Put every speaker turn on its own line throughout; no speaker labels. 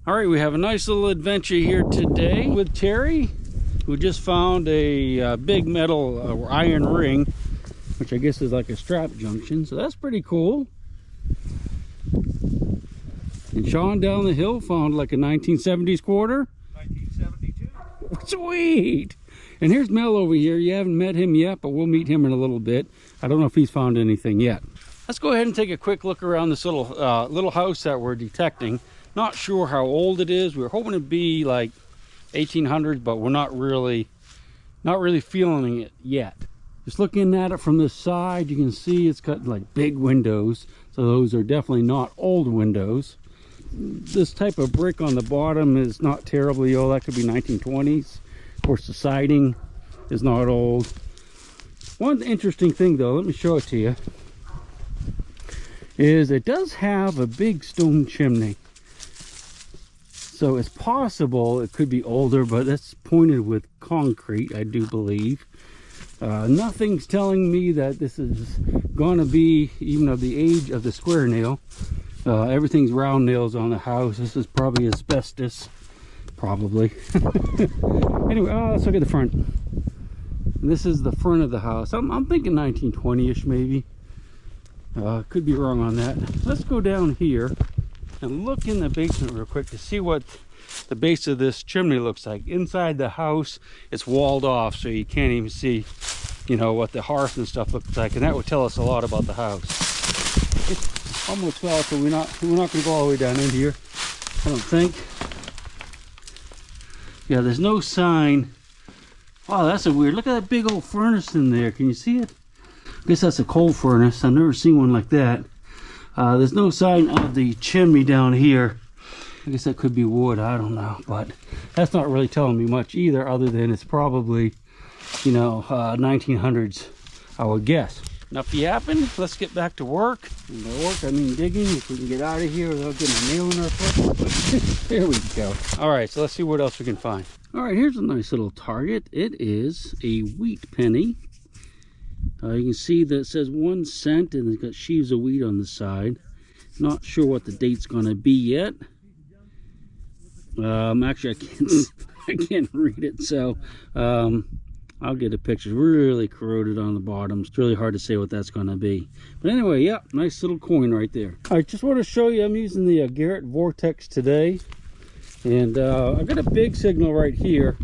All right, we have a nice little adventure here today with Terry, who just found a big metal iron ring, which I guess is like a strap junction, so that's pretty cool. And Shawn down the hill found like a 1970s quarter.
1972.
Sweet! And here's Mel over here. You haven't met him yet, but we'll meet him in a little bit. I don't know if he's found anything yet. Let's go ahead and take a quick look around this little house that we're detecting. Not sure how old it is. We're hoping to be like 1800s, but we're not really feeling it yet. Just looking at it from this side, you can see it's got like big windows. So those are definitely not old windows. This type of brick on the bottom is not terribly old. That could be 1920s. Of course, the siding is not old. One interesting thing though, let me show it to you, is it does have a big stone chimney. So it's possible it could be older, but that's pointed with concrete, I do believe. Nothing's telling me that this is going to be even of the age of the square nail. Everything's round nails on the house. This is probably asbestos, probably. Anyway, let's look at the front. And this is the front of the house. I'm thinking 1920-ish maybe. Could be wrong on that. Let's go down here and look in the basement real quick to see what the base of this chimney looks like. Inside the house, it's walled off, so you can't even see, you know, what the hearth and stuff looks like, and that would tell us a lot about the house. It's almost fell, so we're not going to go all the way down in here, I don't think. Yeah, there's no sign. Wow, that's a weird. Look at that big old furnace in there. Can you see it? I guess that's a coal furnace. I've never seen one like that. There's no sign of the chimney down here. I guess that could be wood, I don't know, but that's not really telling me much either, other than it's probably, you know, 1900s, I would guess. Enough yapping, let's get back to work. And by work, I mean digging, if we can get out of here without getting a nail in our foot. There we go. All right, so let's see what else we can find. All right, here's a nice little target. It is a wheat penny. You can see that it says 1 cent and it's got sheaves of wheat on the side. Not sure what the date's going to be yet. Actually, I can't read it, so I'll get a picture. It's really corroded on the bottom. It's really hard to say what that's going to be. But anyway, yeah, nice little coin right there. I just want to show you, I'm using the Garrett Vortex today. And I've got a big signal right here.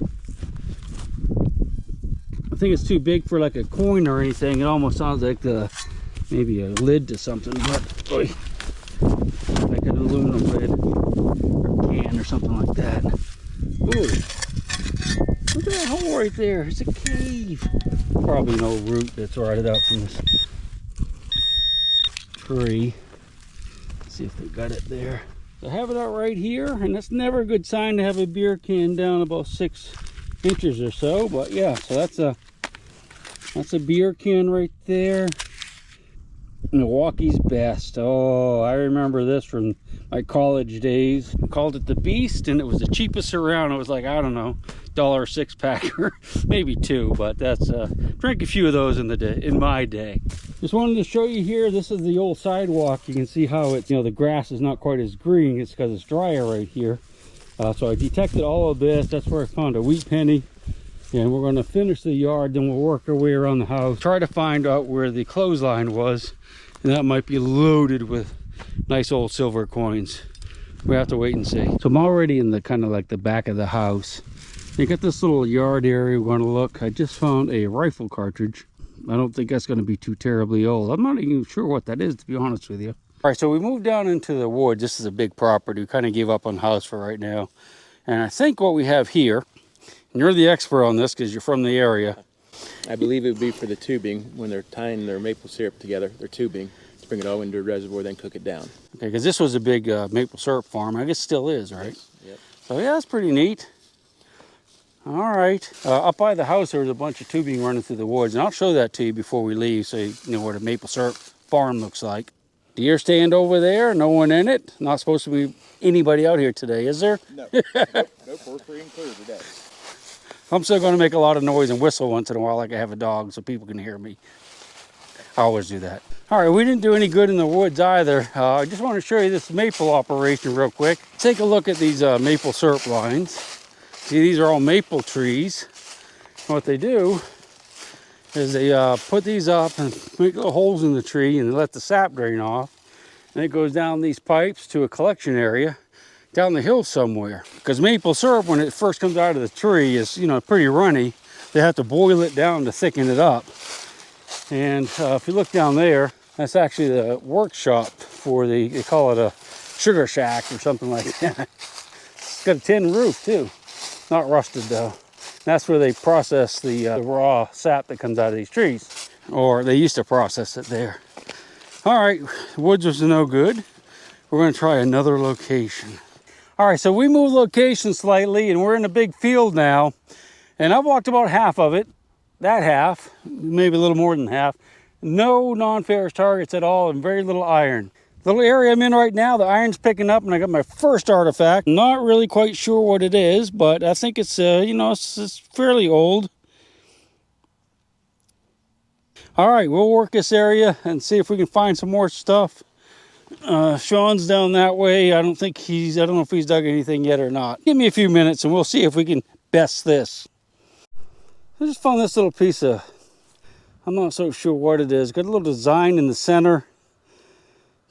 I think it's too big for like a coin or anything. It almost sounds like maybe a lid to something, but like an aluminum lid or can or something like that. Ooh, look at that hole right there. It's a cave. Probably an old root that's rotted out from this tree. Let's see if they got it there. I have it out right here, and that's never a good sign to have a beer can down about 6 inches or so. But yeah, so that's a beer can right there. Milwaukee's Best. Oh, I remember this from my college days. I called it the Beast, and it was the cheapest around. It was like, I don't know, $1 6-pack or maybe 2, but that's drank a few of those in my day. Just wanted to show you here, this is the old sidewalk. You can see how it's, you know, the grass is not quite as green. It's because it's drier right here. So I detected all of this. That's where I found a wheat penny. And we're going to finish the yard, then we'll work our way around the house. Try to find out where the clothesline was. And that might be loaded with nice old silver coins. We have to wait and see. So I'm already in the kind of like the back of the house. You got this little yard area we want to look. I just found a rifle cartridge. I don't think that's going to be too terribly old. I'm not even sure what that is, to be honest with you. All right, so we moved down into the woods. This is a big property. We kind of gave up on the house for right now. And I think what we have here, and you're the expert on this because you're from the area.
I believe it would be for the tubing when they're tying their maple syrup together, their tubing, to bring it all into a reservoir, then cook it down.
Okay, because this was a big maple syrup farm. I guess still is, right?
Yes. Yep.
So yeah, that's pretty neat. All right. Up by the house, there was a bunch of tubing running through the woods, and I'll show that to you before we leave so you know what a maple syrup farm looks like. Deer stand over there, no one in it. Not supposed to be anybody out here today, is there?
No. Nope, we're free and clear today.
I'm still going to make a lot of noise and whistle once in a while like I have a dog so people can hear me. I always do that. All right, we didn't do any good in the woods either. I just want to show you this maple operation real quick. Take a look at these maple syrup lines. See, these are all maple trees. What they do is they put these up and make little holes in the tree and let the sap drain off. And it goes down these pipes to a collection area down the hill somewhere. Because maple syrup, when it first comes out of the tree, is, you know, pretty runny. They have to boil it down to thicken it up. And if you look down there, that's actually the workshop for they call it a sugar shack or something like that. It's got a tin roof too, not rusted though. That's where they process the raw sap that comes out of these trees, or they used to process it there. All right, the woods was no good. We're going to try another location. All right, so we moved location slightly and we're in a big field now. And I've walked about half of it, that half, maybe a little more than half. No non-ferrous targets at all and very little iron. The little area I'm in right now, the iron's picking up and I got my first artifact. Not really quite sure what it is, but I think it's, you know, it's fairly old. All right, we'll work this area and see if we can find some more stuff. Shawn's down that way. I don't know if he's dug anything yet or not. Give me a few minutes and we'll see if we can best this. I just found this little piece of, I'm not so sure what it is. Got a little design in the center,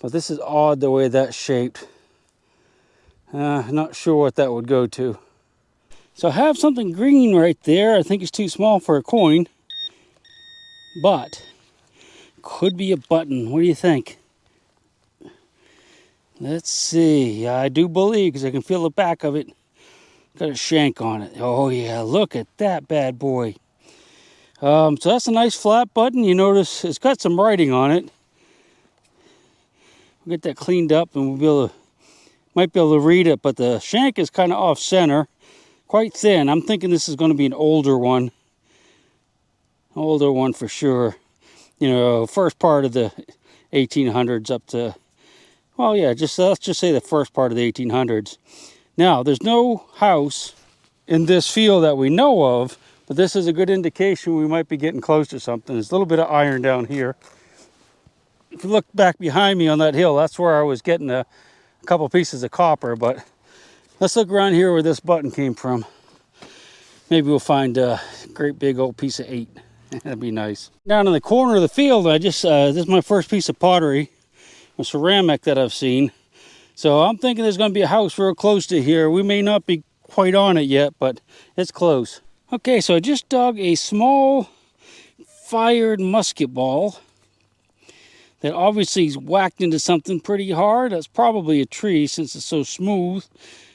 but this is odd the way that's shaped. Not sure what that would go to. So I have something green right there. I think it's too small for a coin, but could be a button. What do you think? Let's see. I do believe, because I can feel the back of it. Got a shank on it. Oh yeah, look at that bad boy. So that's a nice flat button. You notice it's got some writing on it. We'll get that cleaned up and might be able to read it, but the shank is kind of off center, quite thin. I'm thinking this is going to be an older one. Older one for sure. You know, first part of the 1800s up to, well, yeah, let's just say the first part of the 1800s. Now, there's no house in this field that we know of, but this is a good indication we might be getting close to something. There's a little bit of iron down here. If you look back behind me on that hill, that's where I was getting a couple pieces of copper, but let's look around here where this button came from. Maybe we'll find a great big old piece of 8. That'd be nice. Down in the corner of the field, this is my first piece of pottery, a ceramic that I've seen. So I'm thinking there's going to be a house real close to here. We may not be quite on it yet, but it's close. Okay, so I just dug a small fired musket ball that obviously is whacked into something pretty hard. That's probably a tree since it's so smooth.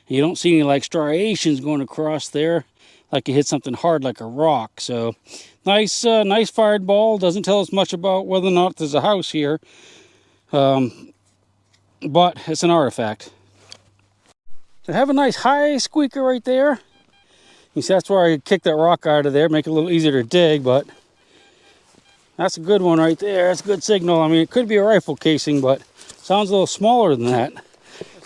You don't see any like striations going across there like you hit something hard like a rock. So nice fired ball. Doesn't tell us much about whether or not there's a house here. But it's an artifact. So have a nice high squeaker right there. You see, that's where I kicked that rock out of there, make it a little easier to dig, but that's a good one right there. That's a good signal. I mean, it could be a rifle casing, but sounds a little smaller than that.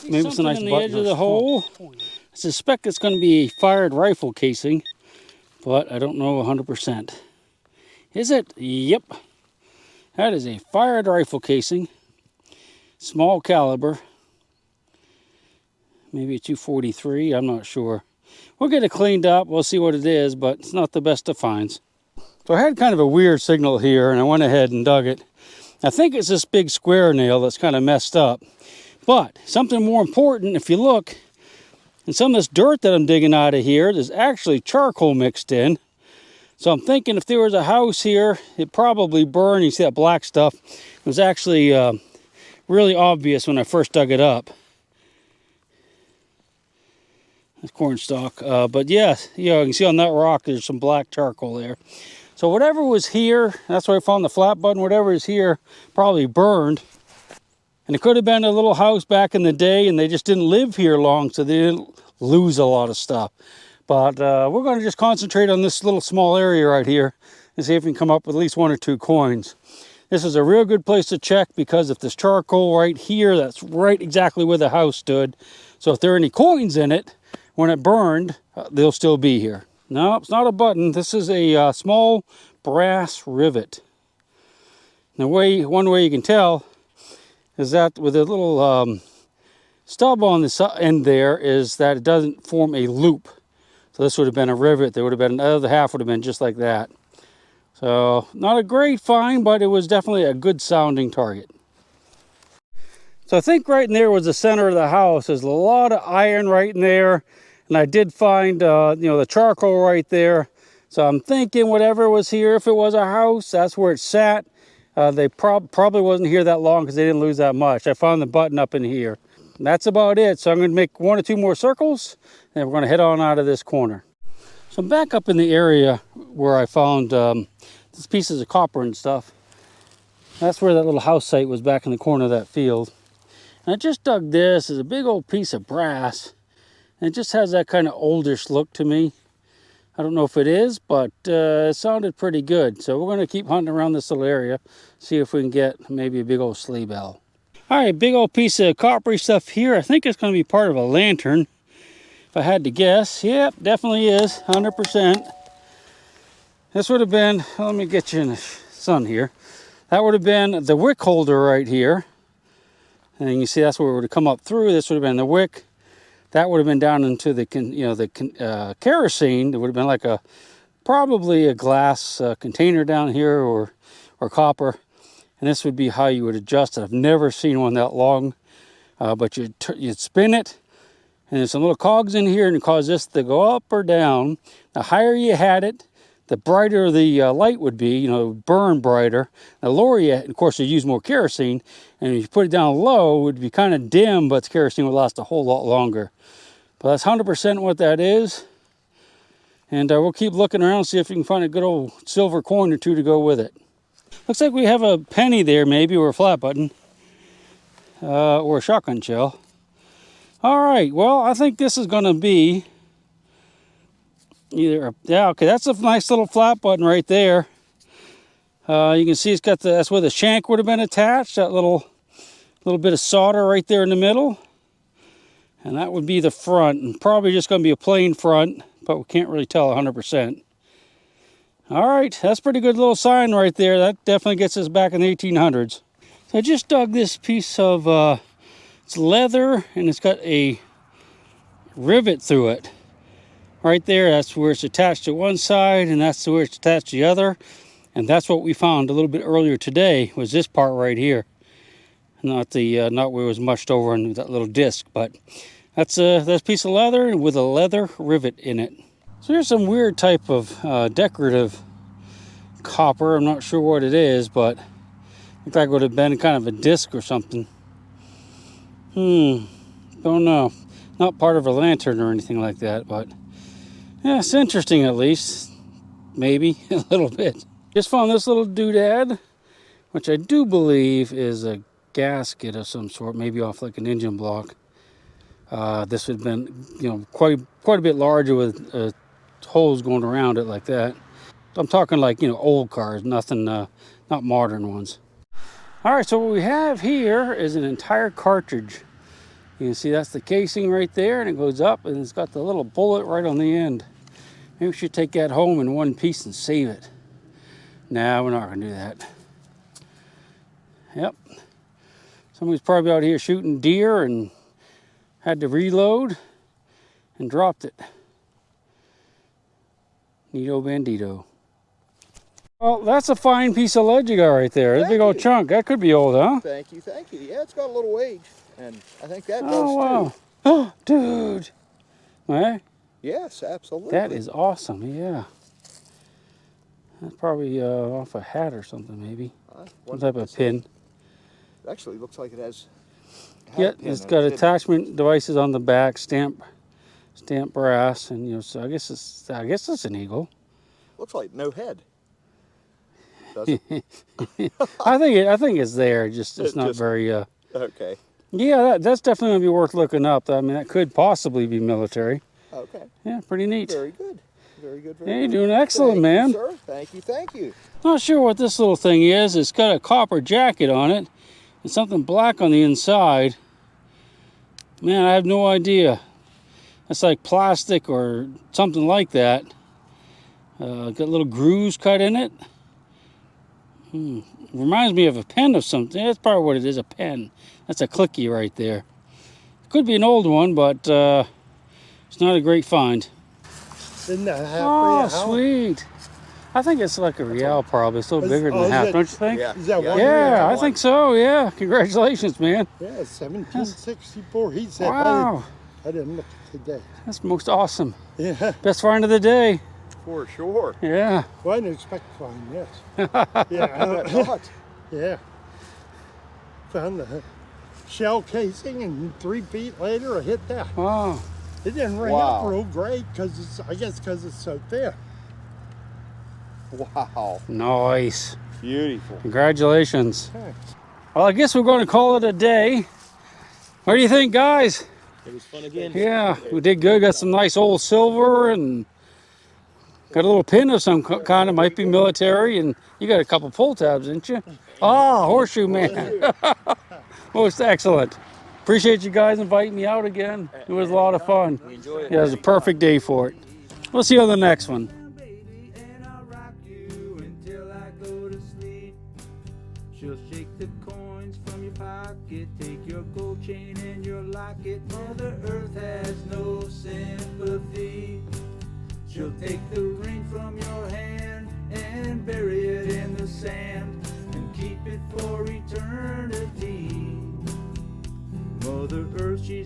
Maybe it's a nice button on the edge of the hole. I suspect it's going to be a fired rifle casing, but I don't know 100%. Is it? Yep. That is a fired rifle casing. Small caliber, maybe a 243, I'm not sure. We'll get it cleaned up, we'll see what it is, but it's not the best of finds. So I had kind of a weird signal here and I went ahead and dug it. I think it's this big square nail that's kind of messed up. But something more important, if you look, in some of this dirt that I'm digging out of here, there's actually charcoal mixed in. So I'm thinking if there was a house here, it probably burned. You see that black stuff? It was actually really obvious when I first dug it up. That's corn stalk. But yeah, you can see on that rock there's some black charcoal there. So whatever was here, that's where I found the flat button, whatever is here probably burned. And it could have been a little house back in the day and they just didn't live here long, so they didn't lose a lot of stuff. But we're going to just concentrate on this little small area right here and see if we can come up with at least 1 or 2 coins. This is a real good place to check because if there's charcoal right here, that's right exactly where the house stood. So if there are any coins in it, when it burned, they'll still be here. No, it's not a button. This is a small brass rivet. One way you can tell is that with a little stub on the end there is that it doesn't form a loop. So this would have been a rivet. There would have been another half would have been just like that. So not a great find, but it was definitely a good sounding target. So I think right in there was the center of the house. There's a lot of iron right in there. And I did find, the charcoal right there. So I'm thinking whatever was here, if it was a house, that's where it sat. They probably wasn't here that long because they didn't lose that much. I found the button up in here. And that's about it. So I'm going to make 1 or 2 more circles, and we're going to head on out of this corner. So I'm back up in the area where I found these pieces of copper and stuff. That's where that little house site was, back in the corner of that field. And I just dug this. It's a big old piece of brass. And it just has that kind of oldish look to me. I don't know if it is, but it sounded pretty good. So we're going to keep hunting around this little area, see if we can get maybe a big old sleigh bell. All right, big old piece of coppery stuff here. I think it's going to be part of a lantern, if I had to guess. Yep, definitely is, 100%. This would have been, let me get you in the sun here. That would have been the wick holder right here. And you can see that's where it would have come up through. This would have been the wick. That would have been down into the kerosene. It would have been like probably a glass container down here, or copper. And this would be how you would adjust it. I've never seen one that long, but you'd spin it, and there's some little cogs in here, and it cause this to go up or down. The higher you had it, the brighter the light would be, burn brighter. The lower you, of course, you use more kerosene, and if you put it down low, it would be kind of dim, but the kerosene would last a whole lot longer. But that's 100% what that is. And we'll keep looking around, see if we can find a good old silver coin or two to go with it. Looks like we have a penny there, maybe, or a flat button, or a shotgun shell. All right, well, I think this is going to be okay, that's a nice little flat button right there. You can see it's got that's where the shank would have been attached, that little bit of solder right there in the middle. And that would be the front, and probably just going to be a plain front, but we can't really tell 100%. All right, that's a pretty good little sign right there. That definitely gets us back in the 1800s. So I just dug this piece of, it's leather, and it's got a rivet through it. Right there, that's where it's attached to one side, and that's where it's attached to the other. And that's what we found a little bit earlier today, was this part right here. Not where it was mushed over in that little disc, but that's a piece of leather with a leather rivet in it. So here's some weird type of decorative copper. I'm not sure what it is, but looks like it would have been kind of a disc or something. Don't know. Not part of a lantern or anything like that, but yeah, it's interesting at least. Maybe a little bit. Just found this little doodad, which I do believe is a gasket of some sort, maybe off like an engine block. This would have been, quite a bit larger with holes going around it like that. I'm talking like, old cars, nothing, not modern ones. All right, so what we have here is an entire cartridge. You can see that's the casing right there, and it goes up, and it's got the little bullet right on the end. Maybe we should take that home in one piece and save it. Nah, we're not going to do that. Yep. Somebody's probably out here shooting deer and had to reload and dropped it. Neato bandito. Well, that's a fine piece of lead you got right there. That's a big old chunk. That could be old, huh?
Thank you, thank you. Yeah, it's got a little age, and I think that does
Oh, wow.
too.
Oh, dude. Right?
Yes, absolutely.
That is awesome, yeah. That's probably off a hat or something, maybe. Some type of pin.
It actually looks like it has.
Yeah, it's got attachment devices on the back, stamp brass, and so I guess it's an eagle.
Looks like no head. Does it?
I think it's there. Just it's not very.
Okay.
Yeah, that's definitely gonna be worth looking up. I mean, that could possibly be military.
Okay.
Yeah, pretty neat.
Very good. Very good.
Hey, you're doing excellent, man.
Thank you, sir. Thank you. Thank you.
Not sure what this little thing is. It's got a copper jacket on it and something black on the inside. Man, I have no idea. It's like plastic or something like that. Got little grooves cut in it. Reminds me of a pen of something. That's probably what it is, a pen. That's a clicky right there. Could be an old one, but it's not a great find.
Isn't that half
Oh,
for you?
sweet. I think it's like a real probably. It's a little bigger than a half, don't you think?
Yeah.
Is that one?
Yeah, I think so, yeah. Congratulations, man.
Yeah, 1764. He said,
Wow.
I didn't look today.
That's most awesome.
Yeah.
Best find of the day.
For sure.
Yeah.
Well, I didn't expect to find this. Yeah. Yeah. Found the shell casing, and 3 feet later I hit that.
Wow.
It didn't ring up real great because it's, I guess because it's so thin.
Wow.
Nice.
Beautiful.
Congratulations.
Thanks.
Well, I guess we're going to call it a day. What do you think, guys?
It was fun again.
Yeah, we did good. Got some nice old silver and got a little pin of some kind. It might be military. And you got a couple pull tabs, didn't you? Ah, horseshoe man. Most excellent. Appreciate you guys inviting me out again. It was a lot of fun.
We enjoyed it.
Yeah, it was a perfect day for it. We'll see you on the next one.
She'll shake the coins from your pocket, take your gold chain and your locket. Mother Earth has no sympathy. She'll take the ring from your hand and bury it in the sand and keep it for eternity. Mother Earth, she's